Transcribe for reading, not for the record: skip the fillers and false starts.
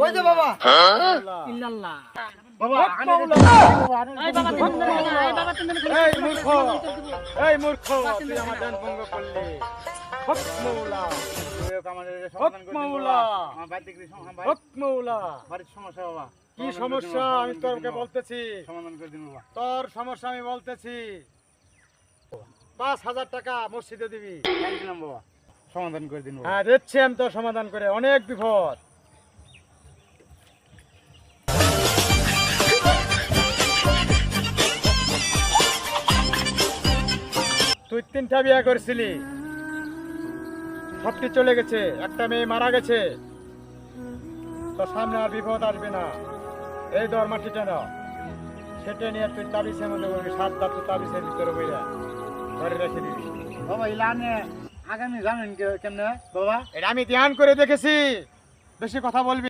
ওই যে বাবা ইল্লাল্লাহ বাবা এই মূর্খ এই মূর্খ তুই আমার ধ্যান ভঙ্গ করলি হক মৌলা হক মৌলা হক মৌলা বাড়ির সমস্যা বাবা কি সমস্যা আমি তোরকে বলতেছি সমাধান করে দিন বাবা তোর সমস্যা আমি বলতেছি 5,000 টাকা মসজিদে দিবি দিলাম বাবা সমাধান করে দিন বাবা হ্যাঁ দিচ্ছি আমি তোর সমাধান করে অনেক বিপদ তুই 3টা বিয়ে করেছিলি সবটি চলে গেছে একটা মেয়ে মারা গেছে তোর সামনে আর বিপদ আসবে না এই দর মাটিটা না সেটা নিয়ে তুই তাবিজের মধ্যে বলবি 7 ধাপ তাবিজের ভিতরে বইরা ঘরে রেখে দিবি বাবা ইলানে আগামী জানেন কেমনে বাবা এটা আমি ধ্যান করে দেখেছি বেশি কথা বলবি